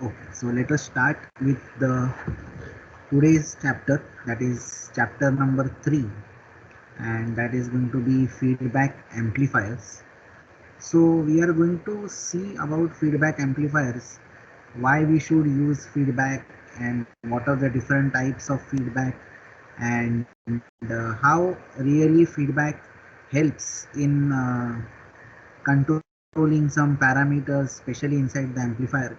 Okay, so let us start with the today's chapter, that is chapter number 3, and that is going to be feedback amplifiers. So we are going to see about feedback amplifiers, why we should use feedback and what are the different types of feedback, and how really feedback helps in controlling some parameters, especially inside the amplifier.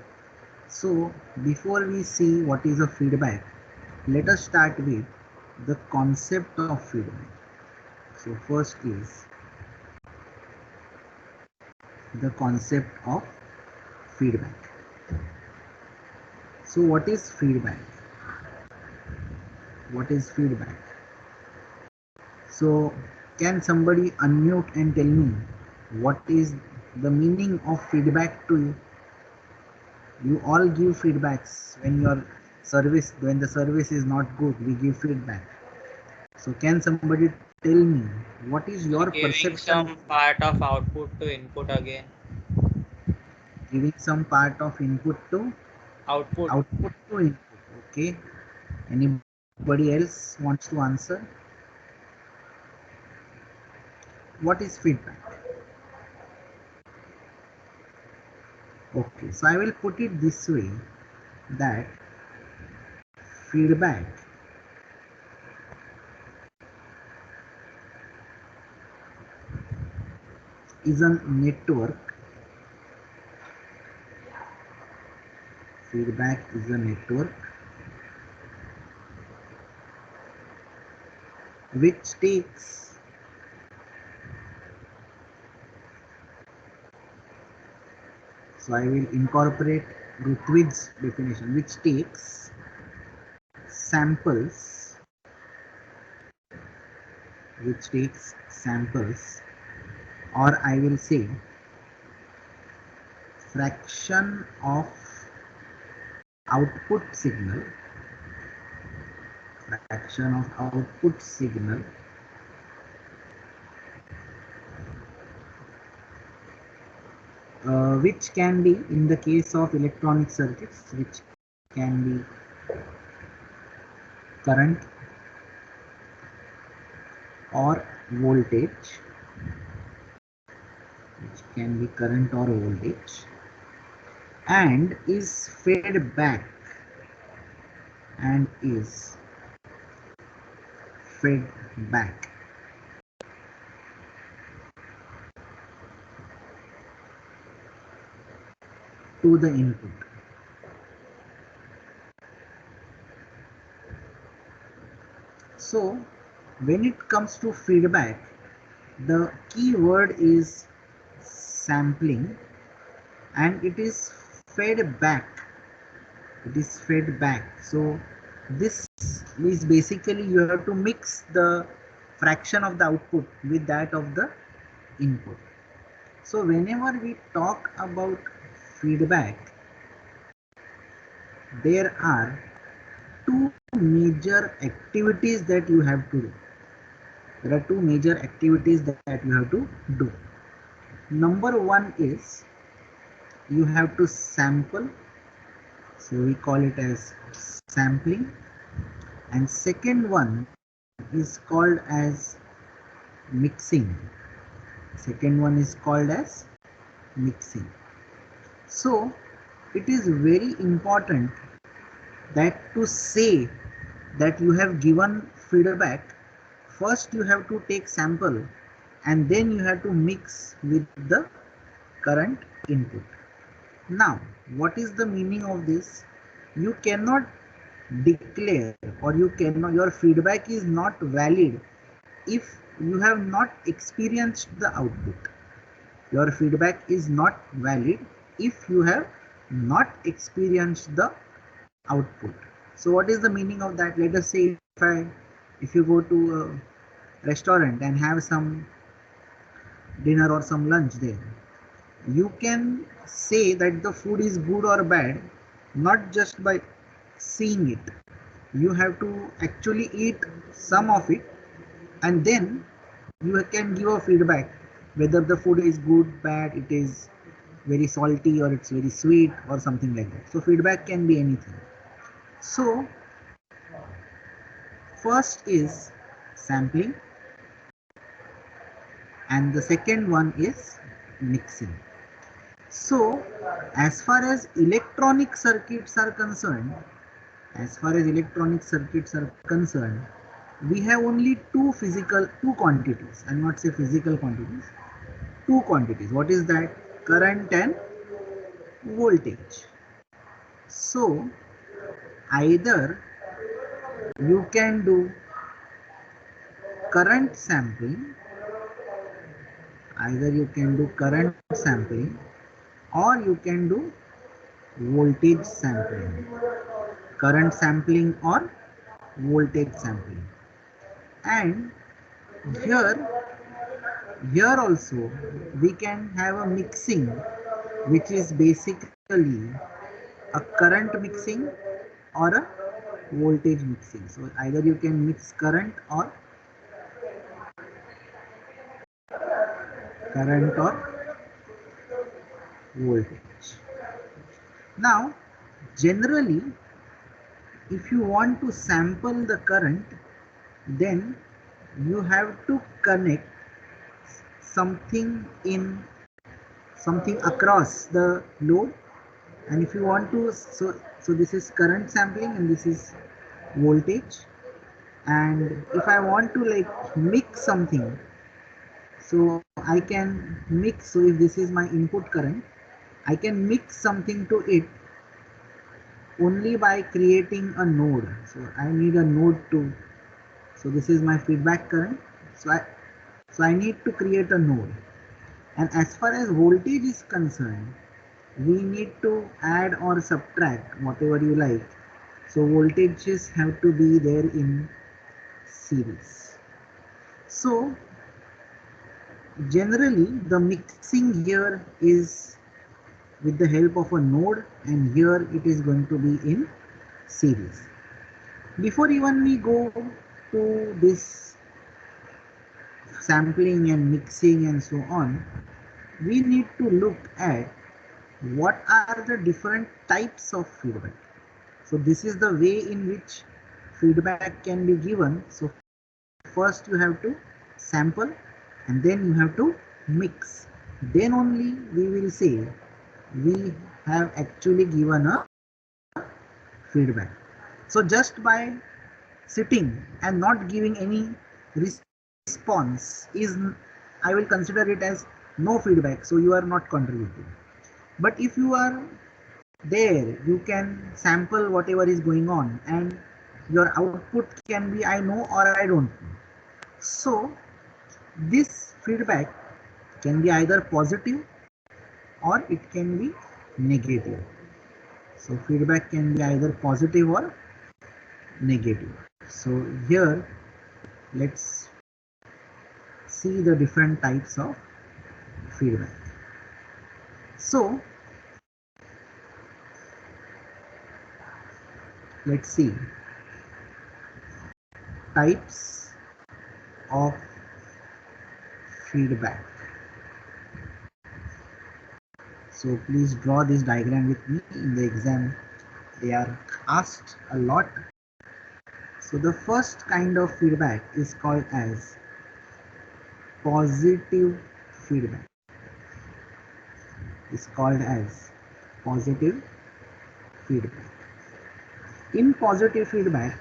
So before we see what is a feedback, let us start with the concept of feedback. So first is the concept of feedback. So what is feedback? What is feedback? So can somebody unmute and tell me what is the meaning of feedback to you? You all give feedbacks when the service is not good, we give feedback. So can somebody tell me what is your Giving perception of some part of output to input again. giving some part of input to Output. output to input? Okay. Anybody else wants to answer? What is feedback? Okay, so I will put it this way, that feedback is a network. Feedback is a network which takes so I will incorporate Ruthwit's definition, which takes samples, or I will say fraction of output signal, which can be, in the case of electronic circuits, which can be current or voltage, and is fed back fed back to the input. So when it comes to feedback, the key word is sampling, and it is fed back. So this is basically, you have to mix the fraction of the output with that of the input. So whenever we talk about feedback, there are two major activities that you have to do. Number one is you have to sample, so we call it as sampling, and second one is called as mixing. So it is very important that to say that you have given feedback, first you have to take sample and then you have to mix with the current input. Now, what is the meaning of this? You cannot declare, or your feedback is not valid if you have not experienced the output. Your feedback is not valid if you have not experienced the output. So what is the meaning of that? Let us say if you go to a restaurant and have some dinner or some lunch there, you can say that the food is good or bad not just by seeing it. You have to actually eat some of it, and then you can give a feedback whether the food is good, bad, it is very salty or it's very sweet or something like that. So feedback can be anything. So first is sampling and the second one is mixing. So as far as electronic circuits are concerned, we have only two quantities. I will not say physical quantities, two quantities. What is that? Current and voltage. So either you can do current sampling, or you can do voltage sampling, current sampling or voltage sampling. And here also we can have a mixing, which is basically a current mixing or a voltage mixing. So either you can mix current or voltage. Now generally, if you want to sample the current, then you have to connect something across the load. And if you want to, so this is current sampling and this is voltage. And if I want to like mix something, so I can mix. So if this is my input current, I can mix something to it only by creating a node. So I need a node to, so this is my feedback current. So I need to create a node. And as far as voltage is concerned, we need to add or subtract whatever you like. So voltages have to be there in series. So generally the mixing here is with the help of a node, and here it is going to be in series. Before even we go to this sampling and mixing and so on, we need to look at what are the different types of feedback. So this is the way in which feedback can be given. So first you have to sample and then you have to mix. Then only we will say we have actually given a feedback. So just by sitting and not giving any response is, I will consider it as no feedback. So you are not contributing. But if you are there, you can sample whatever is going on and your output can be I know or I don't know. So this feedback can be either positive or it can be negative. So feedback can be either positive or negative. So here let's see the different types of feedback. So let's see types of feedback. So please draw this diagram with me. In the exam they are asked a lot. So the first kind of feedback is called as positive feedback. Is called as positive feedback. In positive feedback,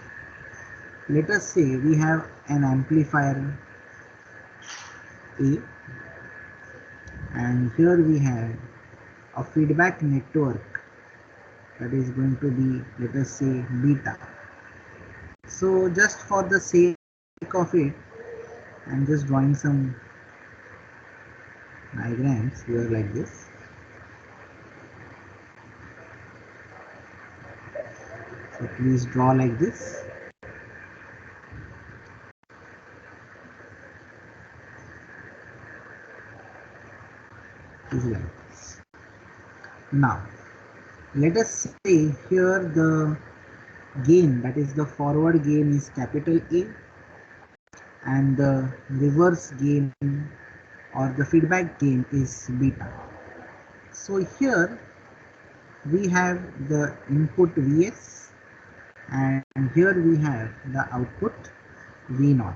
let us say we have an amplifier A, and here we have a feedback network that is going to be, let us say, beta. So just for the sake of it, I'm just drawing some diagrams here like this. So please draw like this. Is like this. Now let us say here the gain, that is the forward gain, is capital A and the reverse gain or the feedback gain is beta. So here we have the input Vs and here we have the output V0.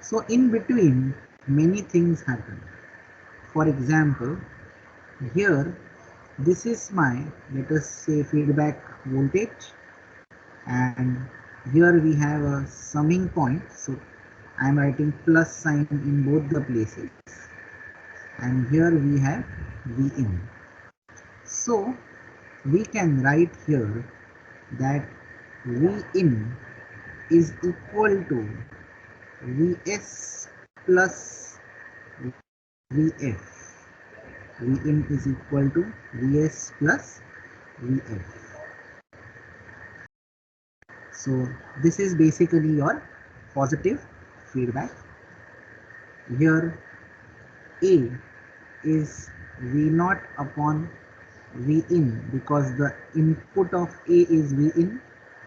So in between many things happen. For example, here this is my, let us say, feedback voltage, and here we have a summing point, so I am writing plus sign in both the places, and here we have Vin. So we can write here that Vin is equal to Vs plus Vf. Vin is equal to Vs plus Vf. So this is basically your positive feedback. Here A is V0 upon Vin because the input of A is Vin,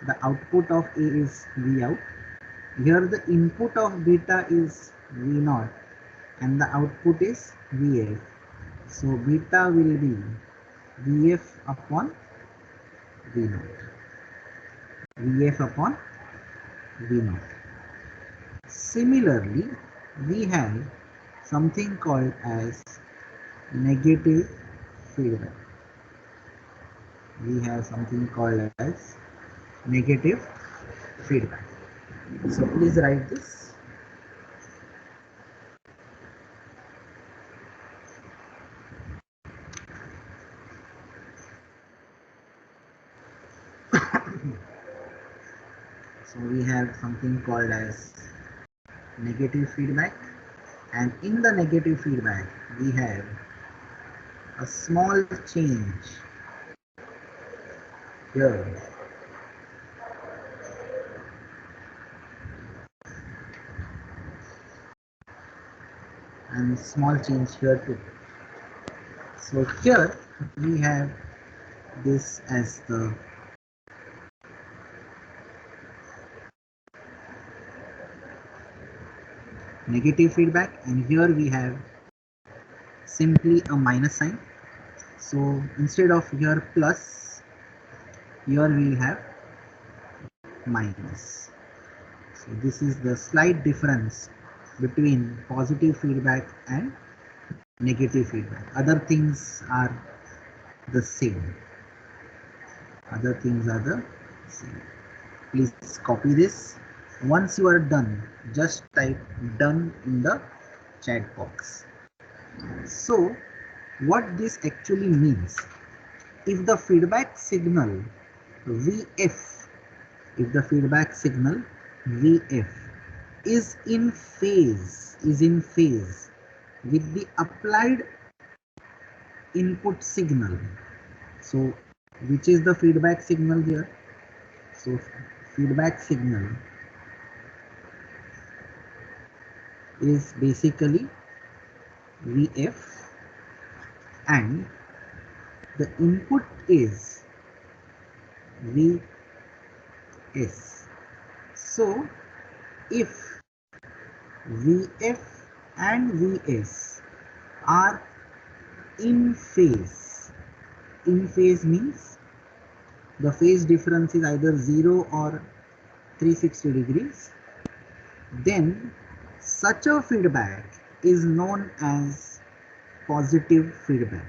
the output of A is Vout. Here the input of beta is V0 and the output is Vf. So beta will be Vf upon V0. Vf upon V0. Similarly, we have something called as negative feedback. We have something called as negative feedback. So please write this. So we have something called as negative feedback, and in the negative feedback we have a small change here, and small change here too. So here we have this as the negative feedback, and here we have simply a minus sign. So instead of here plus, here we will have minus. So this is the slight difference between positive feedback and negative feedback. Other things are the same. Other things are the same. Please copy this. Once you are done, just type done in the chat box. So what this actually means, if the feedback signal Vf, if the feedback signal Vf is in phase with the applied input signal, so which is the feedback signal here? So feedback signal is basically Vf and the input is Vs. So if Vf and Vs are in phase means the phase difference is either 0 or 360 degrees, then such a feedback is known as positive feedback.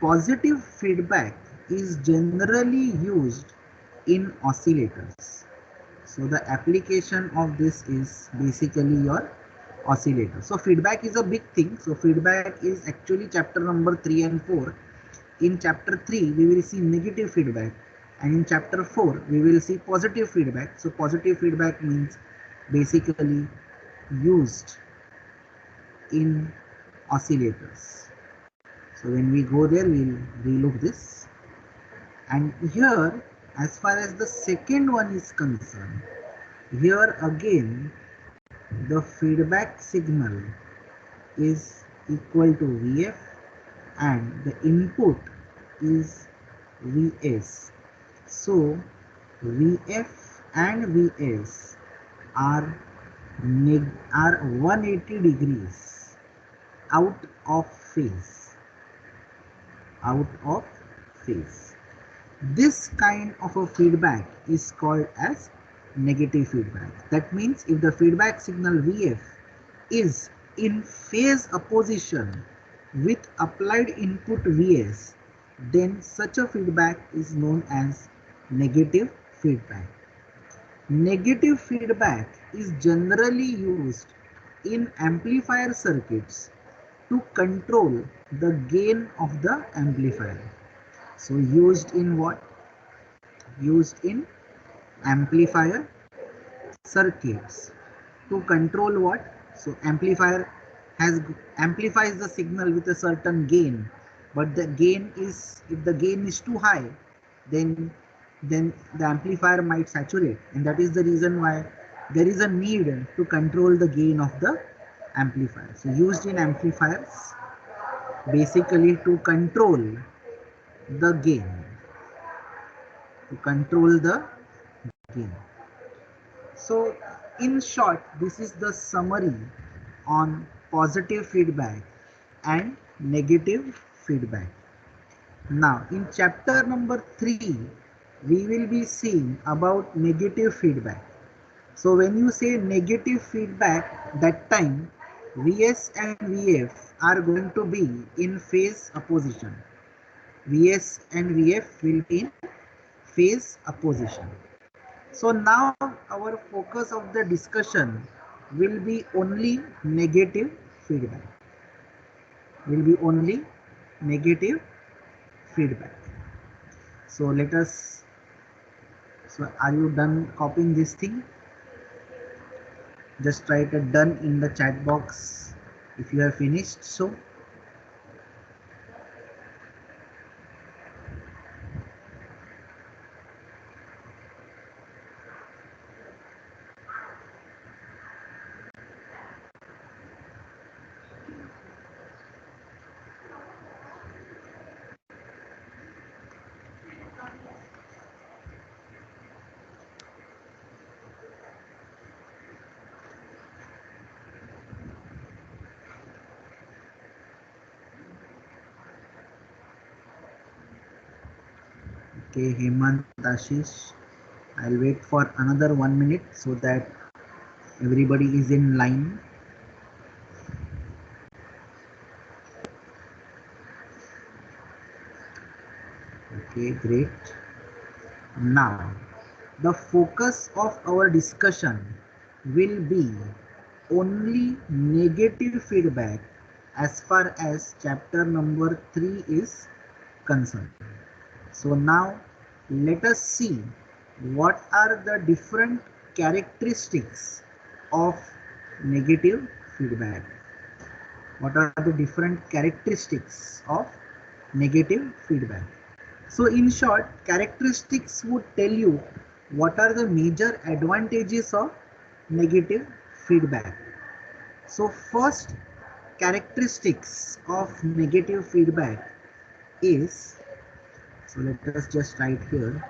Positive feedback is generally used in oscillators. So the application of this is basically your oscillator. So feedback is a big thing. So feedback is actually chapter number 3 and 4. In chapter 3 we will see negative feedback, and in chapter 4 we will see positive feedback. So positive feedback means basically used in oscillators. So when we go there, we'll relook this. And here, as far as the second one is concerned, here again the feedback signal is equal to Vf and the input is Vs. So Vf and Vs are 180 degrees out of phase. out of phase. This kind of a feedback is called as negative feedback. That means if the feedback signal Vf is in phase opposition with applied input Vs, then such a feedback is known as negative feedback. Negative feedback is generally used in amplifier circuits to control the gain of the amplifier. So used in what? Used in amplifier circuits to control what? So amplifier amplifies the signal with a certain gain, but the gain is, if the gain is too high, then the amplifier might saturate, and that is the reason why there is a need to control the gain of the amplifier. So used in amplifiers basically to control the gain, to control the gain. So in short, this is the summary on positive feedback and negative feedback. Now in chapter number 3, we will be seeing about negative feedback. So when you say negative feedback, that time Vs and Vf are going to be in phase opposition. Vs and Vf will be in phase opposition. So now our focus of the discussion will be only negative feedback. Will be only negative feedback. So let us, so are you done copying this thing? Just write a done in the chat box if you have finished. So okay, Hemant, Ashish, I'll wait for another 1 minute so that everybody is in line. Okay, great. Now the focus of our discussion will be only negative feedback as far as chapter number 3 is concerned. So now let us see what are the different characteristics of negative feedback. What are the different characteristics of negative feedback? So in short, characteristics would tell you what are the major advantages of negative feedback. So first characteristics of negative feedback is, so let us just write here,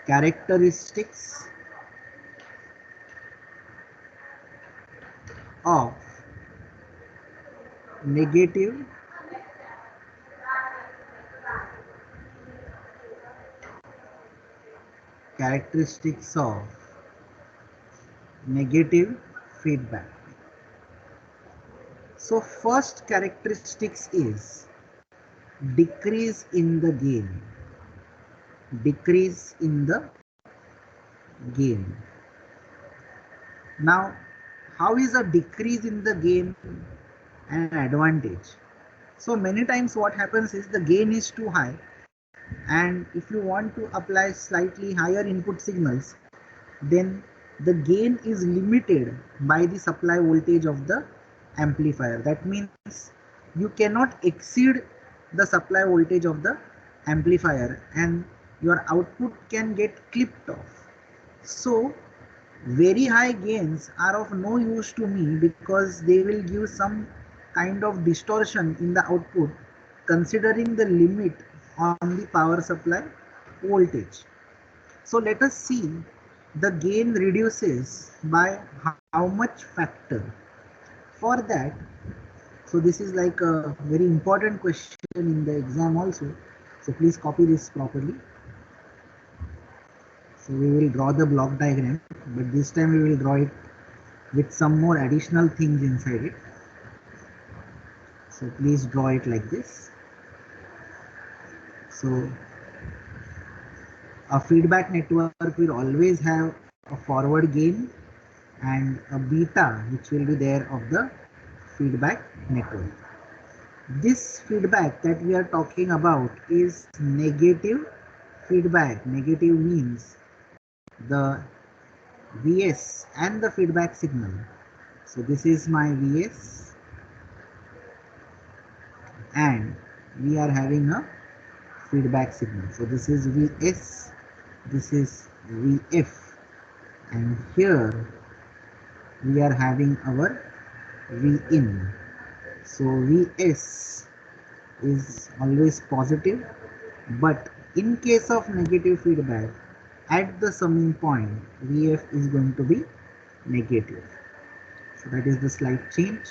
characteristics of negative characteristics of negative feedback. So first characteristics is decrease in the gain. Decrease in the gain. Now, how is a decrease in the gain an advantage? So many times what happens is the gain is too high, and if you want to apply slightly higher input signals, then the gain is limited by the supply voltage of the amplifier. That means you cannot exceed the supply voltage of the amplifier and your output can get clipped off. So very high gains are of no use to me because they will give some kind of distortion in the output considering the limit on the power supply voltage. So let us see the gain reduces by how much factor. For that, So this is like a very important question in the exam also. So please copy this properly. So we will draw the block diagram, but this time we will draw it with some more additional things inside it. So please draw it like this. So a feedback network will always have a forward gain and a beta which will be there of the feedback network. This feedback that we are talking about is negative feedback. Negative means the Vs and the feedback signal. So this is my Vs and we are having a feedback signal. So this is Vs, this is Vf, and here we are having our Vin. So Vs is always positive, but in case of negative feedback, at the summing point, Vf is going to be negative. So that is the slight change.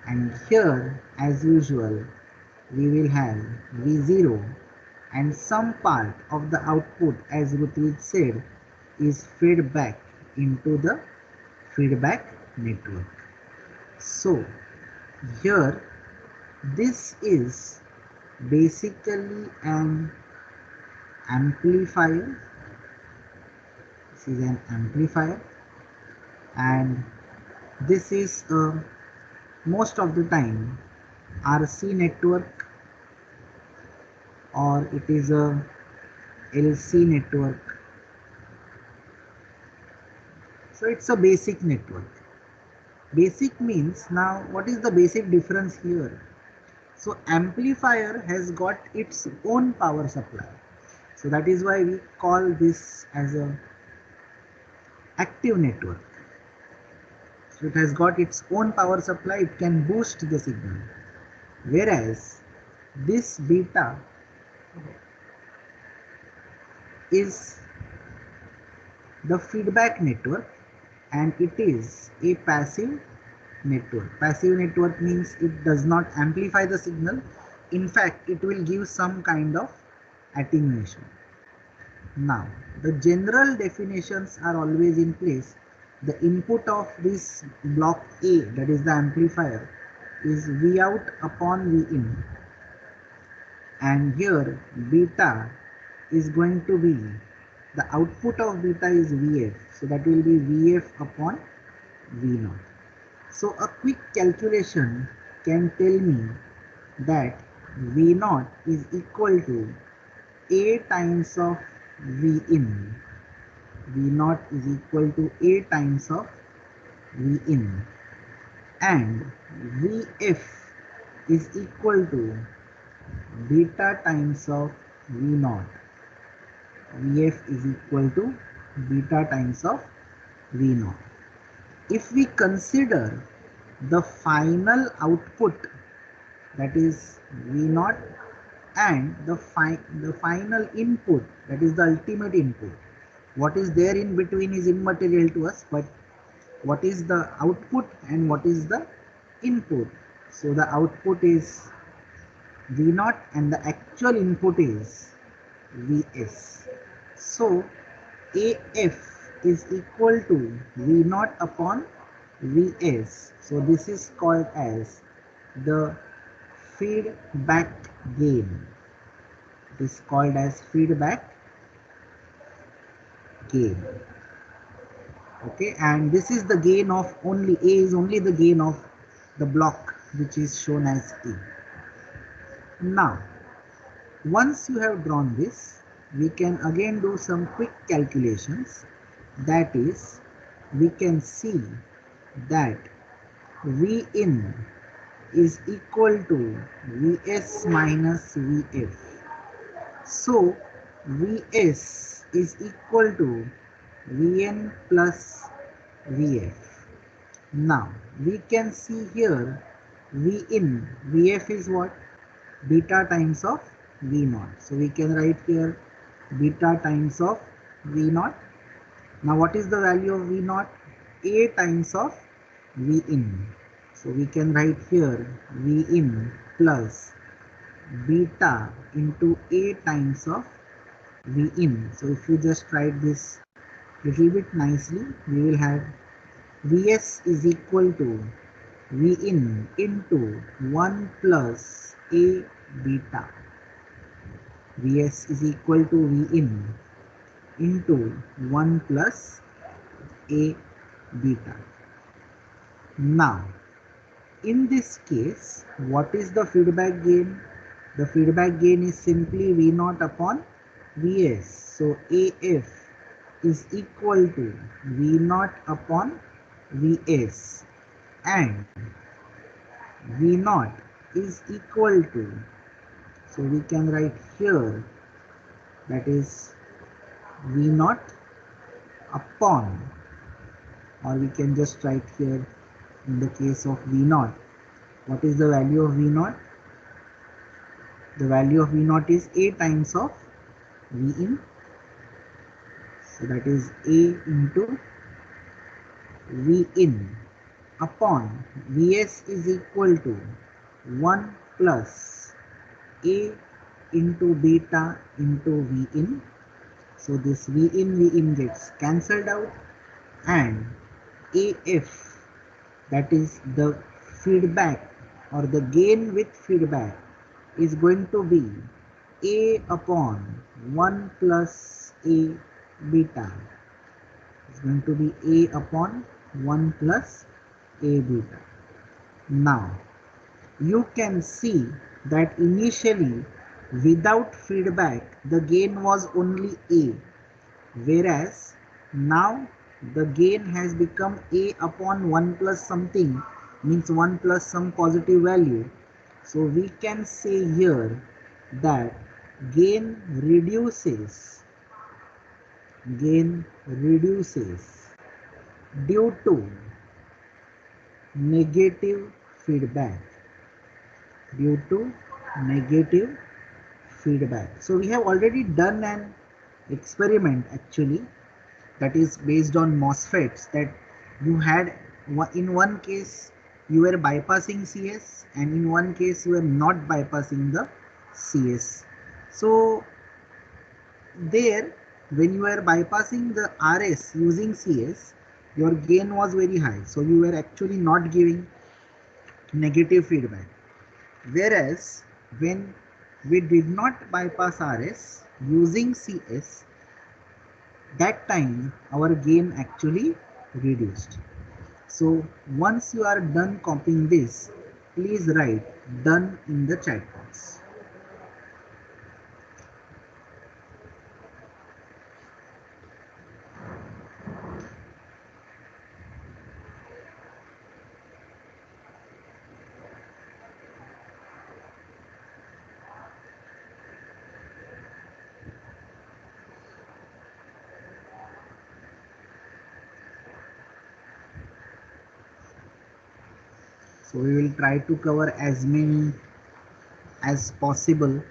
And here, as usual, we will have V0 and some part of the output, as Rutrij said, is fed back into the feedback network. So here, this is basically an amplifier. This is an amplifier, and this is most of the time RC network, or it is a LC network. So it's a basic network. Basic means, now what is the basic difference here? So amplifier has got its own power supply. So that is why we call this as a active network. So it has got its own power supply, it can boost the signal. Whereas this beta is the feedback network and it is a passive network. Passive network means it does not amplify the signal. In fact, it will give some kind of attenuation. Now, the general definitions are always in place. The input of this block A, that is the amplifier, is V out upon V in, and here beta is going to be, the output of beta is Vf, so that will be Vf upon V0. So a quick calculation can tell me that V0 is equal to A times of V in. V0 is equal to A times of V in, and Vf is equal to beta times of V0. Vf is equal to beta times of V0. If we consider the final output, that is V0, and the final input, that is the ultimate input, what is there in between is immaterial to us, but what is the output and what is the input? So the output is V0 and the actual input is Vs. So AF is equal to V0 upon Vs. So this is called as the feedback gain. It is called as feedback gain. Okay, and this is the gain of only A, is only the gain of the block which is shown as A. Now, once you have drawn this, we can again do some quick calculations. That is, we can see that Vin is equal to Vs minus Vf. So Vs is equal to Vn plus Vf. Now we can see here Vin, Vf is what? Beta times of V0. So we can write here beta times of V0. Now what is the value of V0? A times of Vin. So So we can write here V in plus beta into A times of V in. So if you just write this little bit nicely, we will have Vs is equal to V in into 1 plus A beta. Vs is equal to V in into 1 plus A beta. Now, in this case, what is the feedback gain? The feedback gain is simply V naught upon Vs. So AF is equal to V naught upon Vs, and V naught is equal to, so we can write here, that is V naught upon, or we can just write here in the case of V naught. What is the value of V naught? The value of V naught is A times of V in. So that is A into V in upon Vs is equal to 1 plus A into beta into V in. So this V in gets cancelled out, and AF, that is the feedback or the gain with feedback, is going to be A upon 1 plus A beta. It's going to be A upon 1 plus A beta. Now, you can see that initially without feedback the gain was only A, whereas now the gain has become A upon 1 plus something, means 1 plus some positive value. So we can say here that gain reduces due to negative feedback, So we have already done an experiment actually, that is based on MOSFETs, that you had, in one case you were bypassing CS, and in one case you were not bypassing the CS. So there, when you were bypassing the RS using CS, your gain was very high, so you were actually not giving negative feedback. Whereas when we did not bypass RS using CS, that time our gain actually reduced. So once you are done copying this, please write done in the chat box. So we will try to cover as many as possible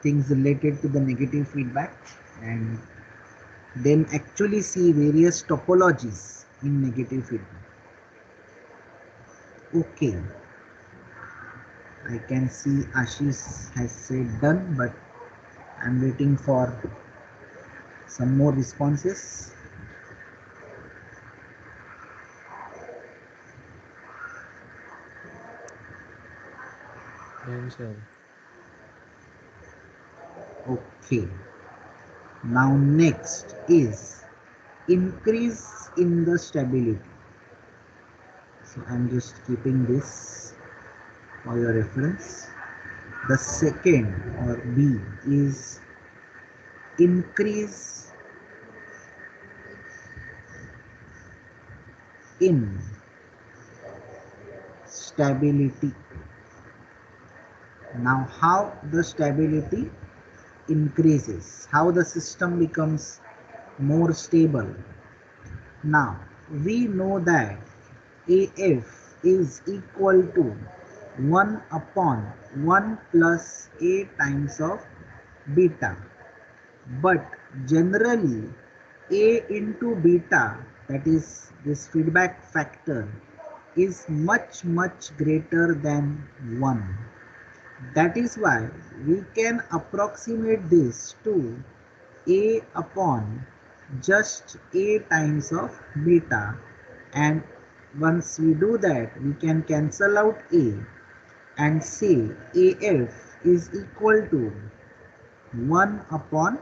things related to the negative feedback, and then actually see various topologies in negative feedback. Okay, I can see Ashish has said done, but I'm waiting for some more responses. Done, sir. Okay, now next is increase in the stability. So I'm just keeping this for your reference. The second, or B, is increase in stability. Now how the stability increases, how the system becomes more stable. Now we know that AF is equal to 1 upon 1 plus A times of beta, but generally A into beta that is this feedback factor, is much greater than 1. That is why we can approximate this to a upon just a times of beta, and once we do that we can cancel out a and say AF is equal to 1 upon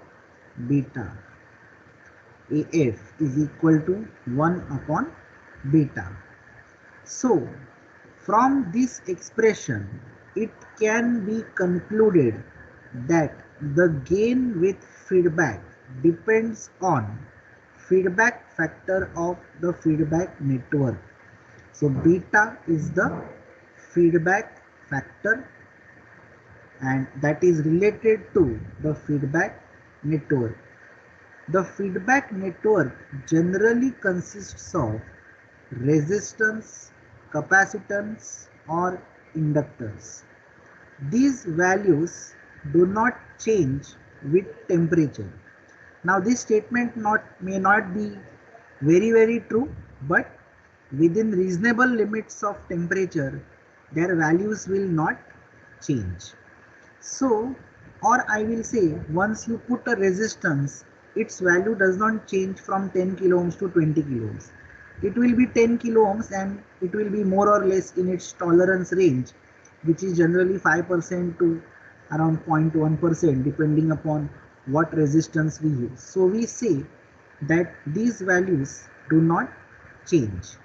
beta. AF is equal to 1 upon beta. So from this expression it can be concluded that the gain with feedback depends on feedback factor of the feedback network. So beta is the feedback factor, and that is related to the feedback network. The feedback network generally consists of resistance, capacitance, or inductors. These values do not change with temperature. Now this statement may not be very true, but within reasonable limits of temperature their values will not change. So, or I will say, once you put a resistance, its value does not change from 10 kilo ohms to 20 kilo ohms. It will be 10 kilo ohms and it will be more or less in its tolerance range, which is generally 5% to around 0.1% depending upon what resistance we use. So we say that these values do not change.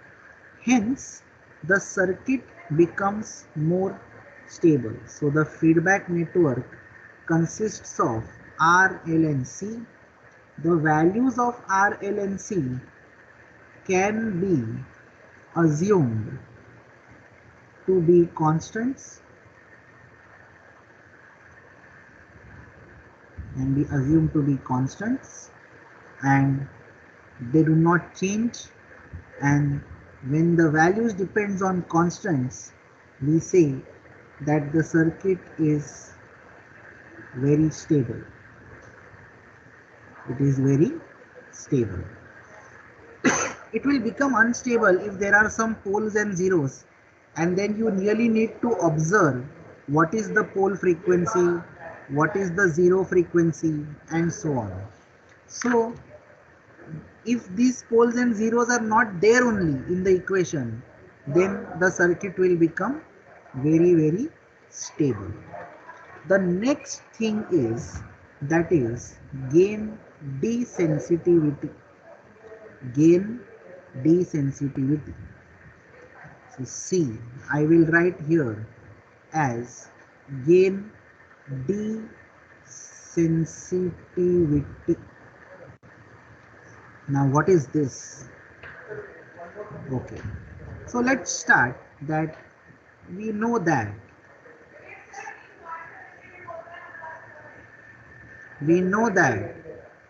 Hence, the circuit becomes more stable. So the feedback network consists of R, L and C. The values of R, L and C can be assumed to be constants and they do not change, and when the values depends on constants we say that the circuit is very stable. It is very stable. It will become unstable if there are some poles and zeros, and then you really need to observe what is the pole frequency, what is the zero frequency, and so on. So if these poles and zeros are not there only in the equation, then the circuit will become very stable. The next thing is, that is gain desensitivity. Gain desensitivity. So C, I will write here as gain desensitivity. Now what is this? Okay, so let's start that we know that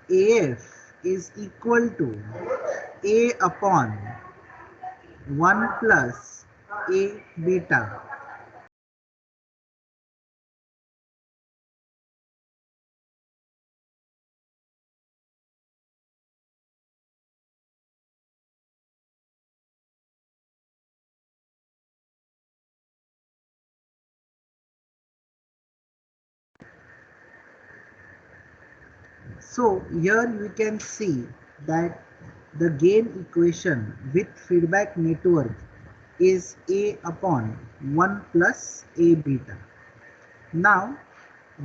AF is equal to A upon 1 plus A beta. So here we can see that the gain equation with feedback network is A upon 1 plus A beta. Now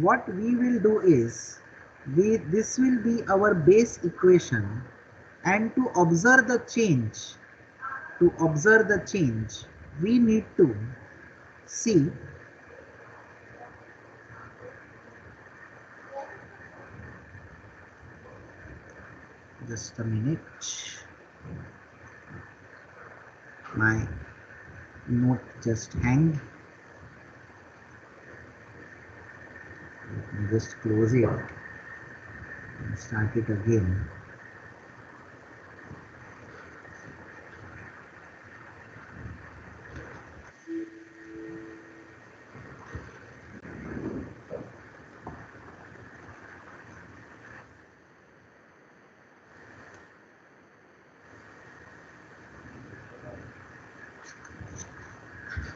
what we will do is, this will be our base equation, and to observe the change, we need to see just a minute, my note just hanged. Let me just close it and start it again.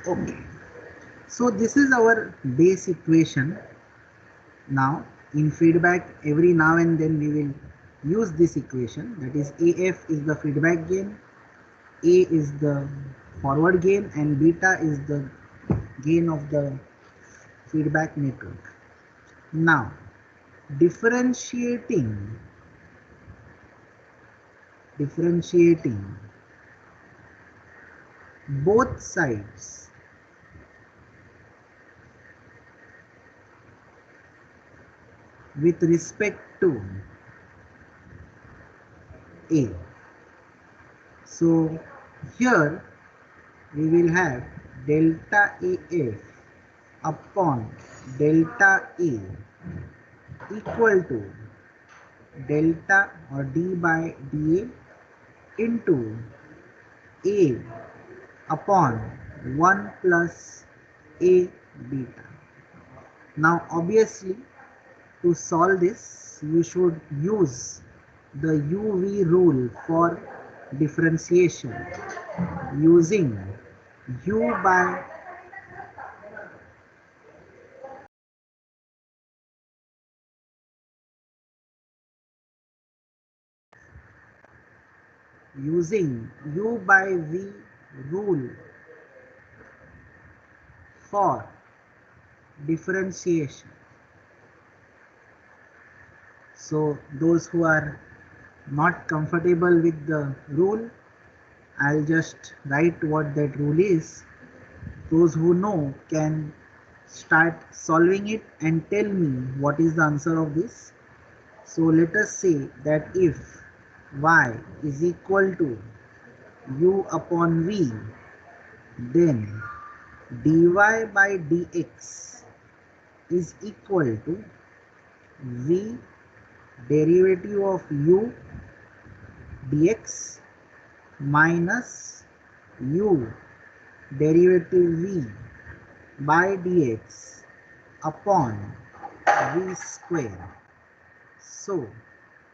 Okay, so this is our base equation. Now in feedback, every now and then we will use this equation, that is AF is the feedback gain, A is the forward gain, and beta is the gain of the feedback network. Now differentiating both sides with respect to A. So here we will have delta AF upon delta A equal to delta or d by dA into A upon 1 plus A beta. Now obviously to solve this you should use the UV rule for differentiation, using U by V rule for differentiation. So those who are not comfortable with the rule, I'll just write what that rule is. Those who know can start solving it and tell me what is the answer of this. So let us say that if y is equal to u upon v, then dy by dx is equal to v derivative of u dx minus u derivative v by dx upon v square. So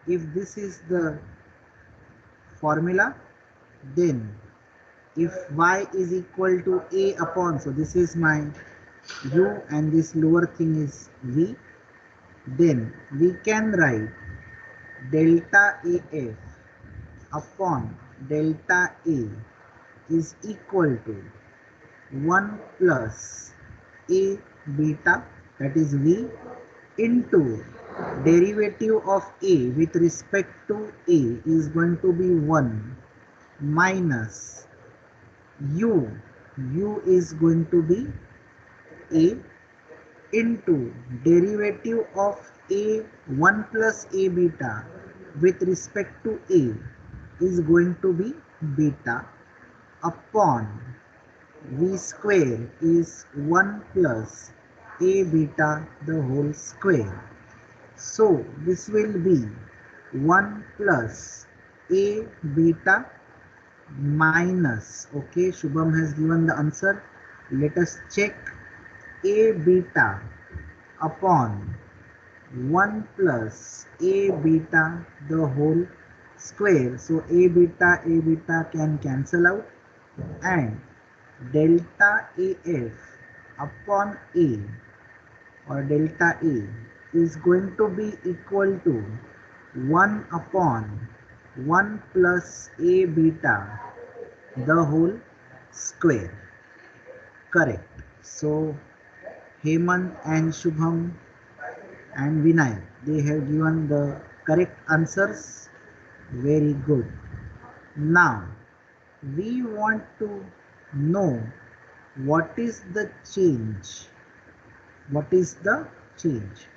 if this is the formula, then if y is equal to a upon, so this is my u and this lower thing is v, then we can write delta AF upon delta A is equal to 1 plus A beta, that is V, into derivative of A with respect to A is going to be 1 minus U is going to be A into derivative of A 1 plus A beta with respect to A is going to be beta upon V square is 1 plus A beta the whole square. So this will be 1 plus A beta minus, okay, Shubham has given the answer. Let us check. A beta upon 1 plus A beta the whole square. So A beta can cancel out, and delta AF upon A or delta A is going to be equal to 1 upon 1 plus A beta the whole square. Correct. So Hemant and Shubham and Vinay, they have given the correct answers. Very good. Now we want to know what is the change. What is the change?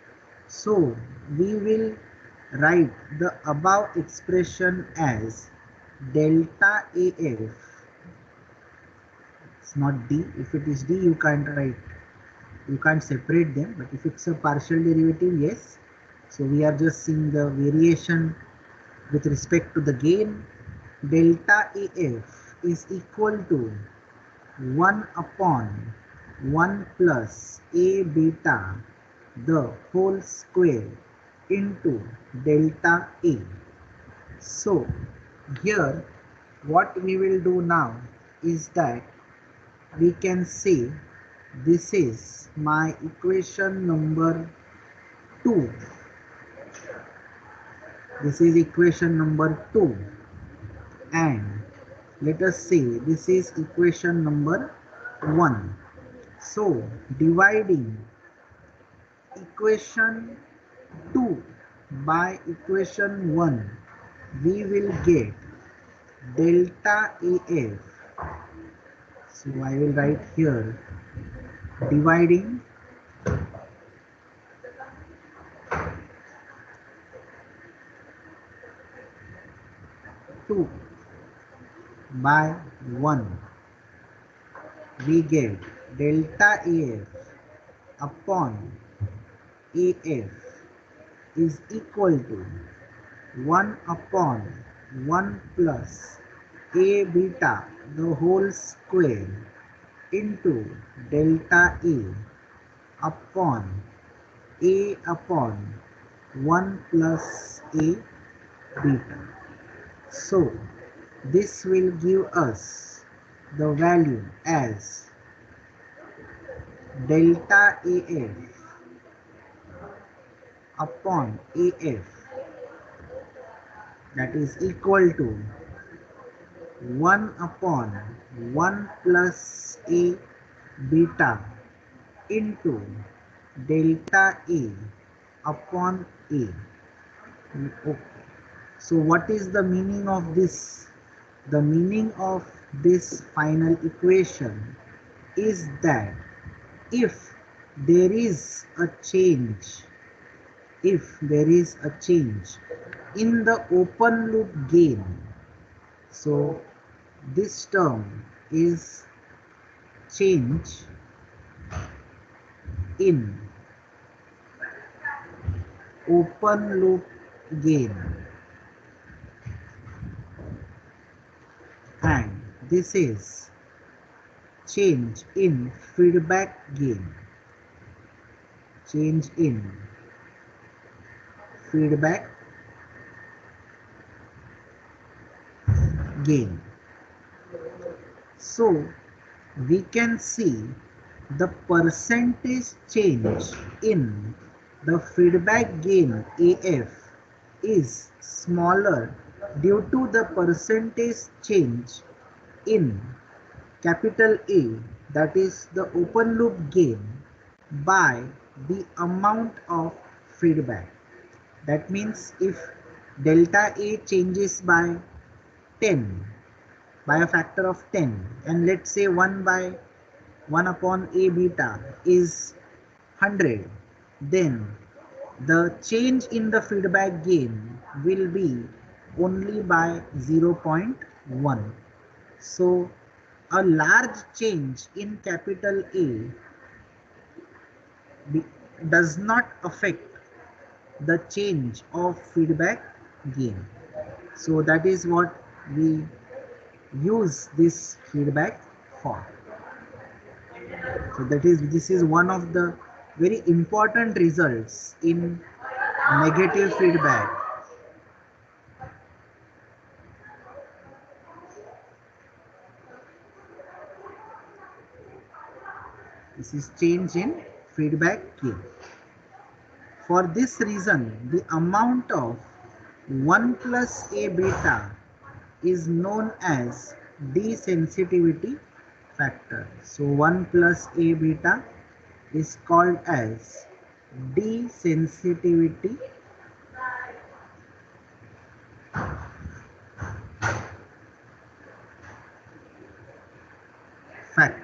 So we will write the above expression as delta AF. It's not D. If it is D, you can't write. You can't separate them. But if it's a partial derivative, yes. So we are just seeing the variation with respect to the gain. Delta AF is equal to 1 upon 1 plus A beta the whole square into delta A. So here what we will do now is that we can say this is my equation number 2. This is equation number 2, and let us say this is equation number 1. So dividing equation 2 by equation 1, we will get delta AF. So I will write here dividing 2 by 1, we get delta AF upon AF is equal to 1 upon 1 plus A beta the whole square into delta upon A upon 1 plus A beta. So this will give us the value as delta AF upon AF, that is equal to 1 upon 1 plus A beta into delta A upon A. Okay. So what is the meaning of this? The meaning of this final equation is that if there is a change, in the open loop gain, so this term is change in open loop gain, and this is change in feedback gain. Change in feedback gain. So we can see the percentage change in the feedback gain AF is smaller due to the percentage change in capital A, that is the open loop gain, by the amount of feedback. That means if delta A changes by 10, by a factor of 10, and let's say 1 upon A beta is 100, then the change in the feedback gain will be only by 0.1. So a large change in capital A does not affect the change of feedback gain. So that is what we use this feedback for. So this is one of the very important results in negative feedback. This is change in feedback gain. For this reason, the amount of 1 plus A beta is known as desensitivity factor. So 1 plus A beta is called as desensitivity factor.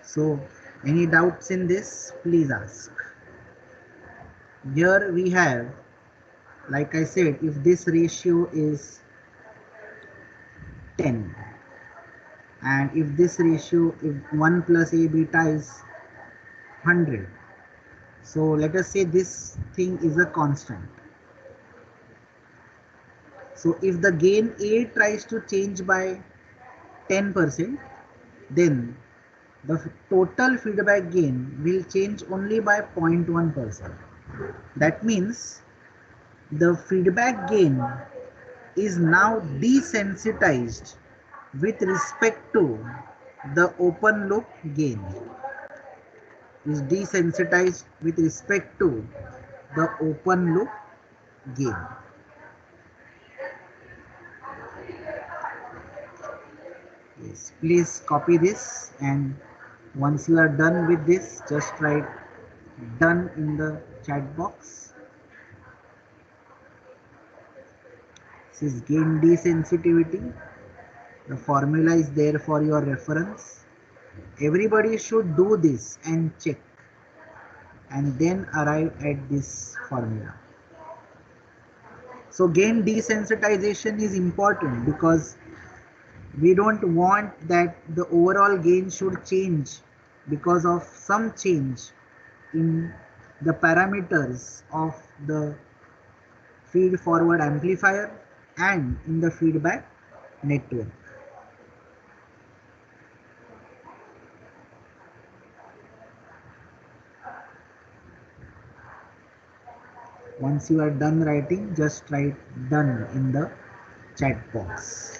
So any doubts in this, please ask. Here we have, like I said, if this ratio is 10, and if this ratio, if 1 plus A beta is 100, so let us say this thing is a constant. So if the gain A tries to change by 10%, then the total feedback gain will change only by 0.1%. That means the feedback gain is now desensitized with respect to the open loop gain. Is desensitized with respect to the open loop gain. Yes, please copy this, and once you are done with this, just write done in the chat box. This is gain desensitivity. The formula is there for your reference. Everybody should do this and check, and then arrive at this formula. So gain desensitization is important because we don't want that the overall gain should change because of some change in the parameters of the feed forward amplifier and in the feedback network. Once you are done writing, just write done in the chat box.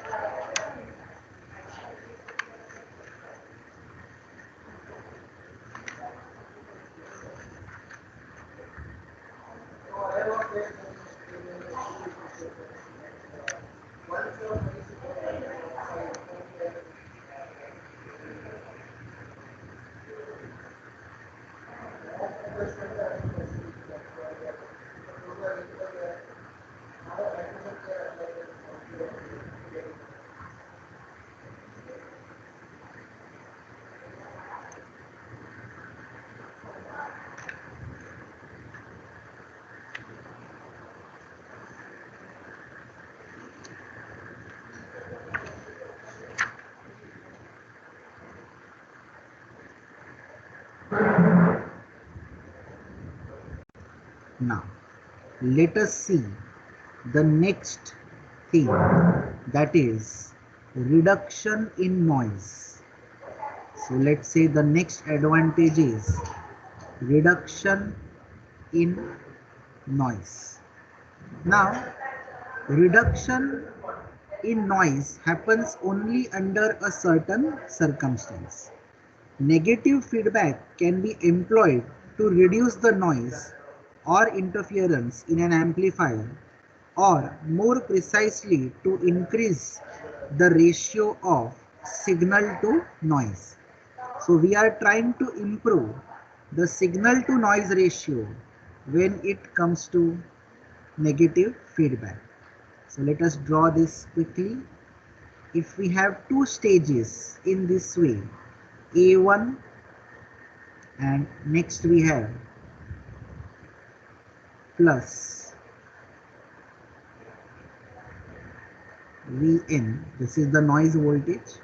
Now, let us see the next thing, that is reduction in noise. So let's say the next advantage is reduction in noise. Now, reduction in noise happens only under a certain circumstance. Negative feedback can be employed to reduce the noise or interference in an amplifier, or more precisely to increase the ratio of signal to noise. So we are trying to improve the signal to noise ratio when it comes to negative feedback. So let us draw this quickly. If we have two stages in this way, A1 and next we have plus Vn, this is the noise voltage,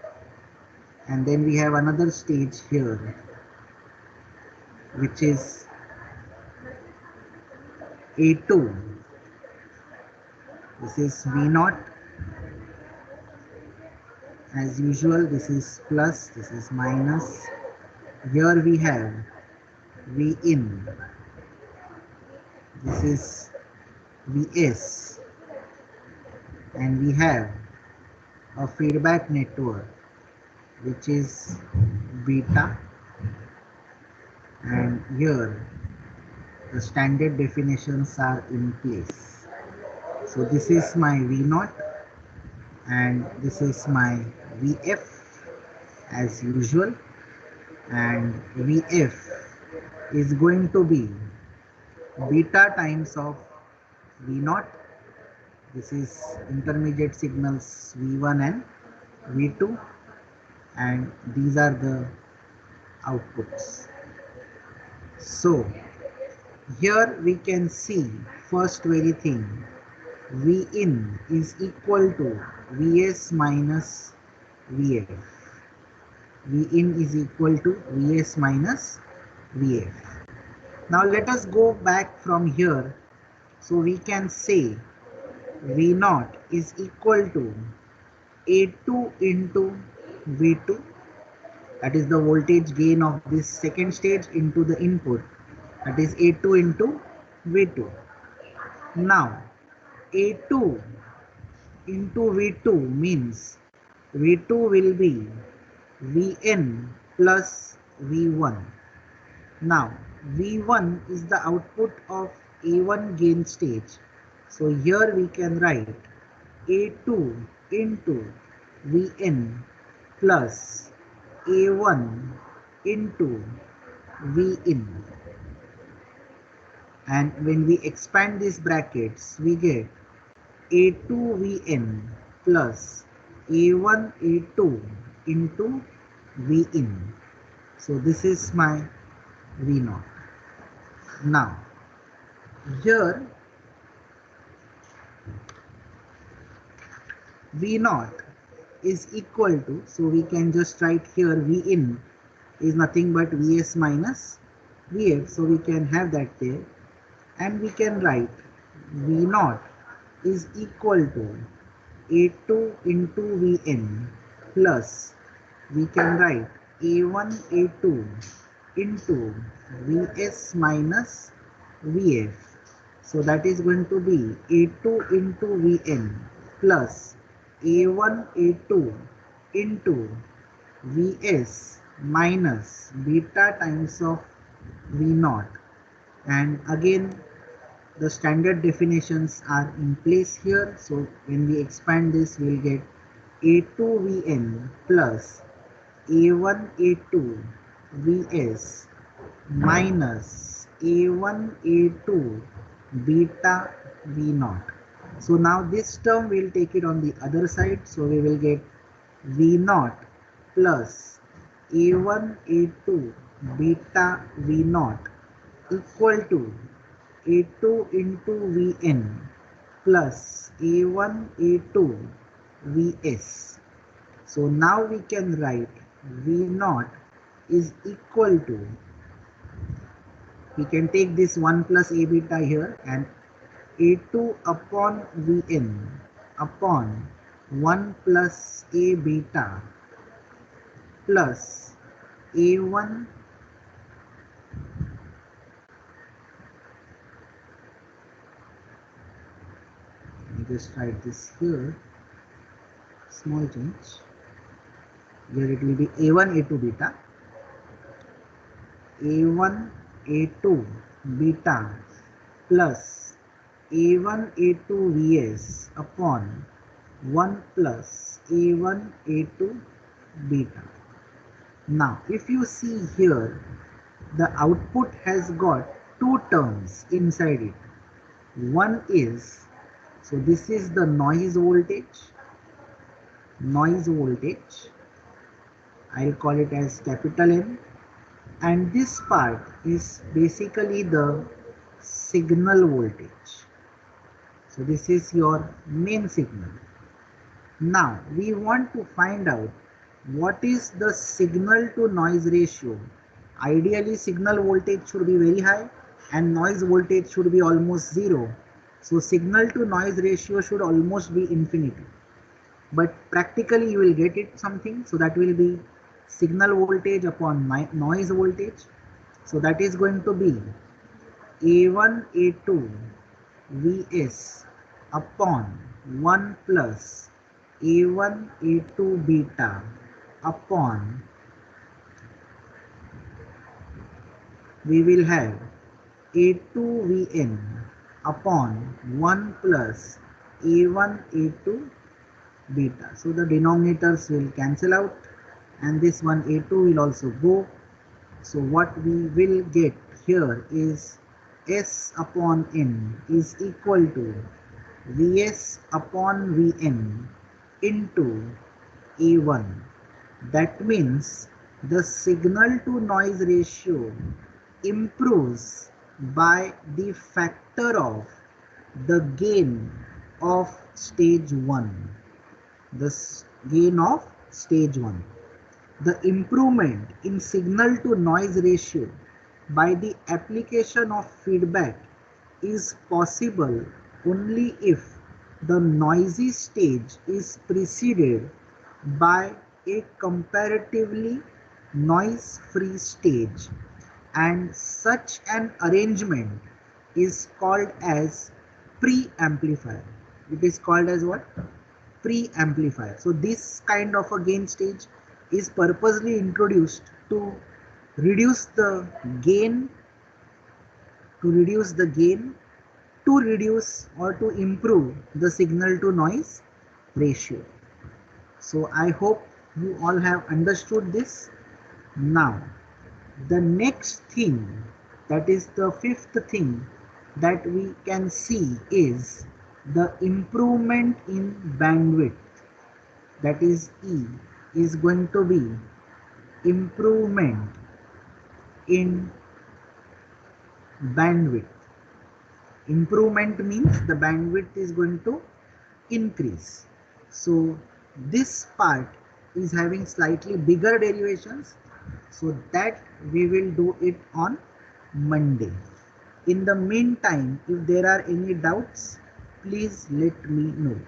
and then we have another stage here which is A2, this is V0, as usual this is plus, this is minus, here we have Vin, this is Vs, and we have a feedback network which is beta, and here the standard definitions are in place. So this is my V0 and this is my Vf as usual, and Vf is going to be beta times of V0. This is intermediate signals V1 and V2, and these are the outputs. So here we can see first very thing, Vin is equal to Vs minus Vf. Vin is equal to Vs minus Vf. Now let us go back from here. So we can say V0 is equal to A2 into V2, that is the voltage gain of this second stage into the input, that is A2 into V2. Now A2 into V2 means V2 will be Vn plus V1. Now V1 is the output of A1 gain stage. So here we can write A2 into Vn plus A1 into Vin. And when we expand these brackets, we get A2Vn plus A1A2 into Vin. So this is my V0. Now here V0 is equal to, so we can just write here Vin is nothing but Vs minus Vf, so we can have that there, and we can write V0 is equal to A2 into Vn plus, we can write A1 A2 into Vs minus Vf. So that is going to be A2 into Vn plus A1 A2 into Vs minus beta times of V0. And again the standard definitions are in place here. So when we expand this, we'll get A2Vn plus A1 A2 Vs minus A1 A2 beta V0. So now this term we'll take it on the other side. So we will get V0 plus A1 A2 beta V0 equal to A2 into Vn plus A1 A2 Vs. So now we can write V0 is equal to, we can take this 1 plus A beta here, and A2 upon Vn upon 1 plus A beta plus A1 just write this here, small change, here it will be A1 A2 beta, A1 A2 beta plus A1 A2 Vs upon 1 plus A1 A2 beta. Now if you see here, the output has got two terms inside it. One is, so this is the noise voltage, I'll call it as capital N, and this part is basically the signal voltage. So this is your main signal. Now we want to find out what is the signal to noise ratio. Ideally signal voltage should be very high and noise voltage should be almost zero. So signal to noise ratio should almost be infinity. But practically you will get it something, so that will be signal voltage upon noise voltage. So that is going to be A1 A2 Vs upon 1 plus A1 A2 beta upon, we will have A2 Vn upon 1 plus A1 A2 beta. So the denominators will cancel out and this one A2 will also go. So what we will get here is S upon N is equal to Vs upon Vn into A1. That means the signal to noise ratio improves by the factor of the gain of stage 1. The gain of stage 1. The improvement in signal to noise ratio by the application of feedback is possible only if the noisy stage is preceded by a comparatively noise-free stage, and such an arrangement is called as pre-amplifier. It is called as what? preamplifier. So this kind of a gain stage is purposely introduced to reduce the gain, to reduce the gain, to reduce or to improve the signal to noise ratio. So I hope you all have understood this. Now, the next thing, that is the fifth thing that we can see, is the improvement in bandwidth. That is E is going to be improvement in bandwidth. Improvement means the bandwidth is going to increase. So this part is having slightly bigger derivations, so that we will do it on Monday. In the meantime, if there are any doubts, please let me know.